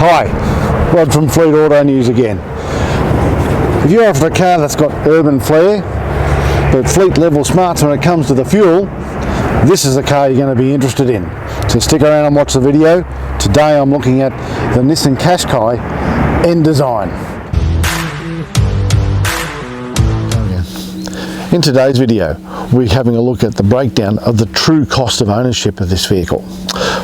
Hi, Rod from Fleet Auto News again. If you're after a car that's got urban flair, but fleet level smarts when it comes to the fuel, this is a car you're going to be interested in. So stick around and watch the video. Today I'm looking at the Nissan Qashqai N-Design. In today's video, we're having a look at the breakdown of the true cost of ownership of this vehicle.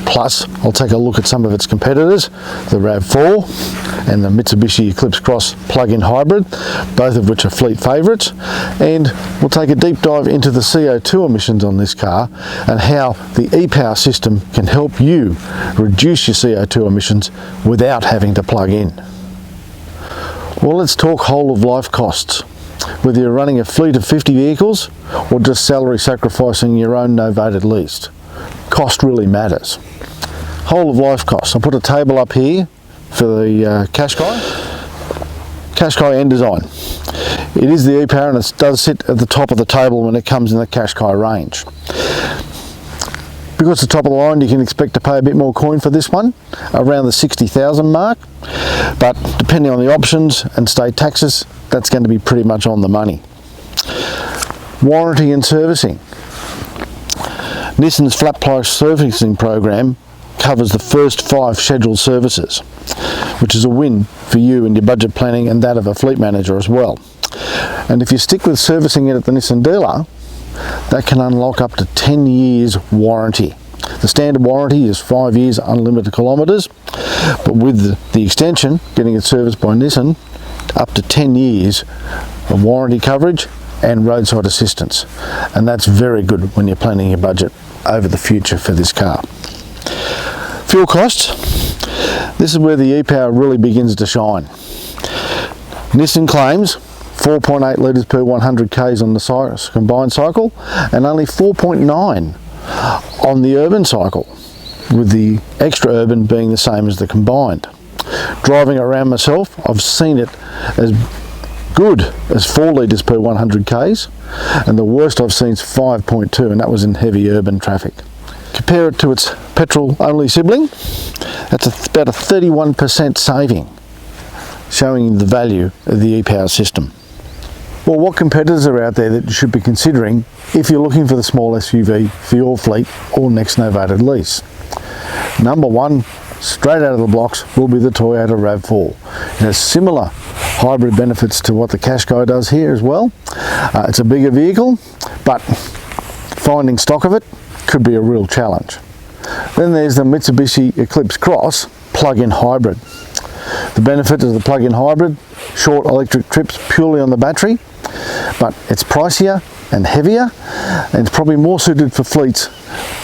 Plus, I'll take a look at some of its competitors, the RAV4 and the Mitsubishi Eclipse Cross plug-in hybrid, both of which are fleet favourites, and we'll take a deep dive into the CO2 emissions on this car and how the e-Power system can help you reduce your CO2 emissions without having to plug in. Well, let's talk whole of life costs. Whether you're running a fleet of 50 vehicles or just salary sacrificing your own novated lease, cost really matters. Whole of life costs. I'll put a table up here for the Qashqai N-Design. It is the e-Power and it does sit at the top of the table when it comes in the Qashqai range. Because it's the top of the line, you can expect to pay a bit more coin for this one, around the 60,000 mark, but depending on the options and state taxes, that's going to be pretty much on the money. Warranty and servicing. Nissan's flat price servicing program covers the first 5 scheduled services, which is a win for you and your budget planning and that of a fleet manager as well. And if you stick with servicing it at the Nissan dealer, that can unlock up to 10 years warranty. The standard warranty is 5 years unlimited kilometres, but with the extension, getting it serviced by Nissan, up to 10 years of warranty coverage and roadside assistance. And that's very good when you're planning your budget over the future for this car. Fuel costs. This is where the e-Power really begins to shine. Nissan claims 4.8 litres per 100 k's on the combined cycle and only 4.9 on the urban cycle, with the extra urban being the same as the combined. Driving around myself, I've seen it as good as 4 litres per 100 k's, and the worst I've seen is 5.2, and that was in heavy urban traffic. Compare it to its petrol only sibling, that's about a 31% saving, showing the value of the e-Power system. Well, what competitors are out there that you should be considering if you're looking for the small SUV for your fleet or next novated lease? Number one, straight out of the blocks, will be the Toyota RAV4. It has similar hybrid benefits to what the Qashqai does here as well. It's a bigger vehicle, but finding stock of it could be a real challenge. Then there's the Mitsubishi Eclipse Cross plug-in hybrid. The benefit of the plug-in hybrid, short electric trips purely on the battery, but it's pricier and heavier, and it's probably more suited for fleets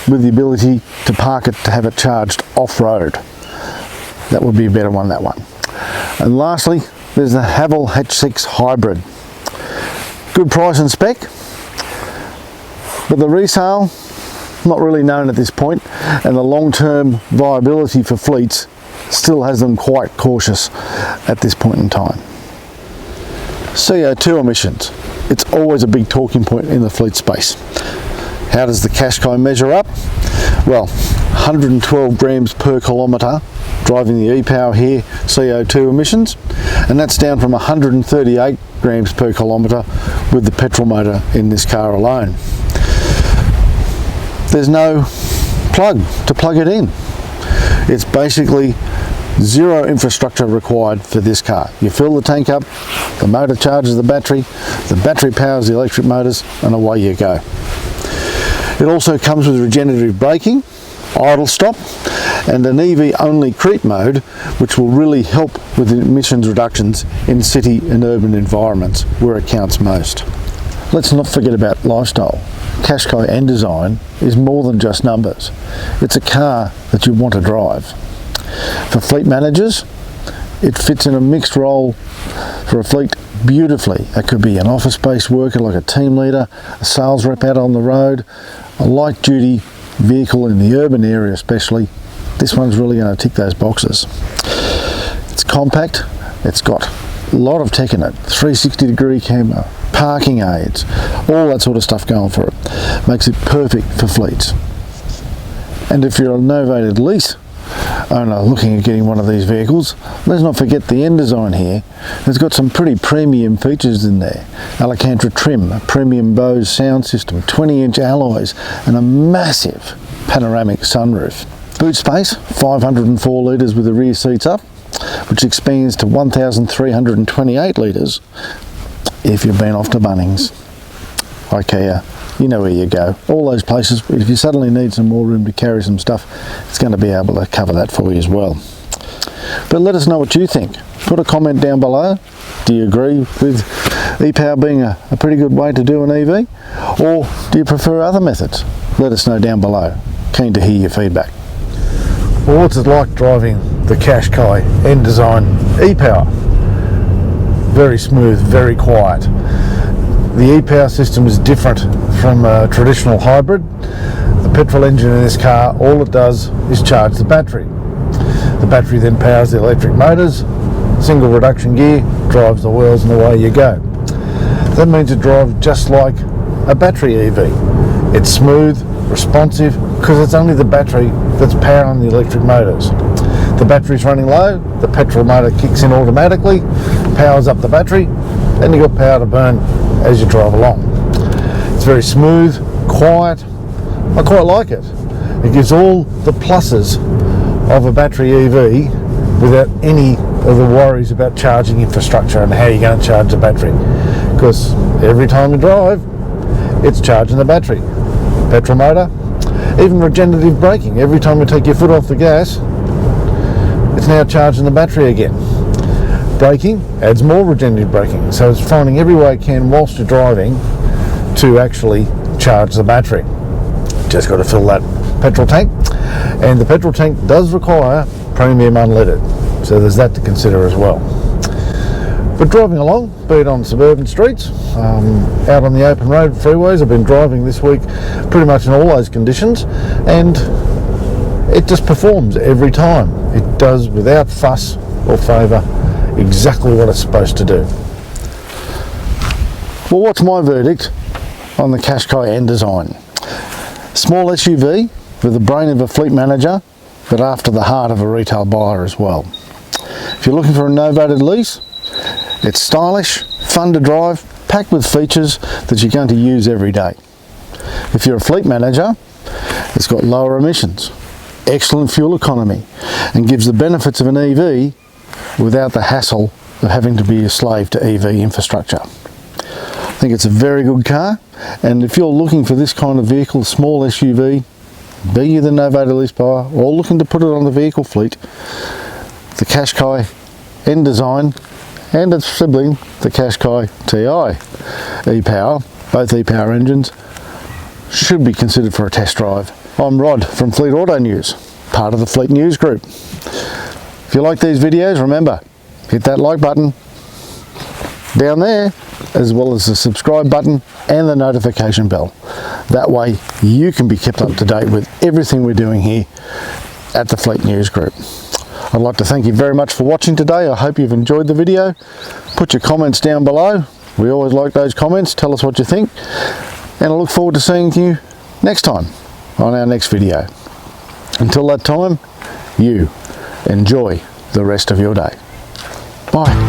with the ability to park it to have it charged off-road. That would be a better one, that one. And lastly, there's the Haval H6 hybrid. Good price and spec, but the resale, not really known at this point, and the long-term viability for fleets still has them quite cautious at this point in time. CO2 emissions. It's always a big talking point in the fleet space. How does the Qashqai measure up? Well, 112 grams per kilometre driving the e-Power here, CO2 emissions, and that's down from 138 grams per kilometre with the petrol motor in this car alone. There's no plug to plug it in. It's basically zero infrastructure required for this car. You fill the tank up, the motor charges the battery powers the electric motors, and away you go. It also comes with regenerative braking, idle stop, and an EV only creep mode, which will really help with emissions reductions in city and urban environments where it counts most. Let's not forget about lifestyle. Qashqai N-Design is more than just numbers. It's a car that you want to drive. For fleet managers, it fits in a mixed role for a fleet beautifully. It could be an office-based worker like a team leader, a sales rep out on the road, a light-duty vehicle in the urban area especially. This one's really going to tick those boxes. It's compact, it's got a lot of tech in it, 360-degree camera, parking aids, all that sort of stuff going for it. Makes it perfect for fleets. And if you're a novated lease owner looking at getting one of these vehicles, let's not forget the N-Design here. It's got some pretty premium features in there. Alcantara trim, a premium Bose sound system, 20-inch alloys, and a massive panoramic sunroof. Boot space, 504 litres with the rear seats up, which expands to 1,328 litres if you've been off to Bunnings, IKEA, you know where you go. All those places, if you suddenly need some more room to carry some stuff, it's going to be able to cover that for you as well. But let us know what you think. Put a comment down below. Do you agree with e-Power being a pretty good way to do an EV? Or do you prefer other methods? Let us know down below. Keen to hear your feedback. Well, what's it like driving the Qashqai N-Design e-Power? Very smooth, very quiet. The e-Power system is different from a traditional hybrid. The petrol engine in this car, all it does is charge the battery. The battery then powers the electric motors, single reduction gear, drives the wheels, and away you go. That means it drives just like a battery EV. It's smooth, responsive, because it's only the battery that's powering the electric motors. The battery's running low, the petrol motor kicks in automatically, powers up the battery, and you've got power to burn as you drive along. It's very smooth, quiet. I quite like it. It gives all the pluses of a battery EV without any of the worries about charging infrastructure and how you're going to charge the battery. Because every time you drive, it's charging the battery. Petrol motor, even regenerative braking. Every time you take your foot off the gas, it's now charging the battery again. Braking adds more regenerative braking, so it's finding every way it can whilst you're driving to actually charge the battery. Just got to fill that petrol tank, and the petrol tank does require premium unleaded, so there's that to consider as well. But driving along, be it on suburban streets, out on the open road freeways, I've been driving this week pretty much in all those conditions, and it just performs every time. It does, without fuss or favour, exactly what it's supposed to do. Well, what's my verdict on the Qashqai N-Design? Small SUV with the brain of a fleet manager, but after the heart of a retail buyer as well. If you're looking for a novated lease, it's stylish, fun to drive, packed with features that you're going to use every day. If you're a fleet manager, it's got lower emissions, excellent fuel economy, and gives the benefits of an EV without the hassle of having to be a slave to EV infrastructure. I think it's a very good car, and if you're looking for this kind of vehicle, small SUV, be you the novated lease buyer or looking to put it on the vehicle fleet, the Qashqai N-Design and its sibling, the Qashqai TI e-Power, both e-Power engines, should be considered for a test drive. I'm Rod from Fleet Auto News, part of the Fleet News Group. If you like these videos, remember, hit that like button down there, as well as the subscribe button and the notification bell. That way you can be kept up to date with everything we're doing here at the Fleet News Group. I'd like to thank you very much for watching today. I hope you've enjoyed the video. Put your comments down below. We always like those comments. Tell us what you think. And I look forward to seeing you next time on our next video. Until that time, you enjoy the rest of your day. Bye.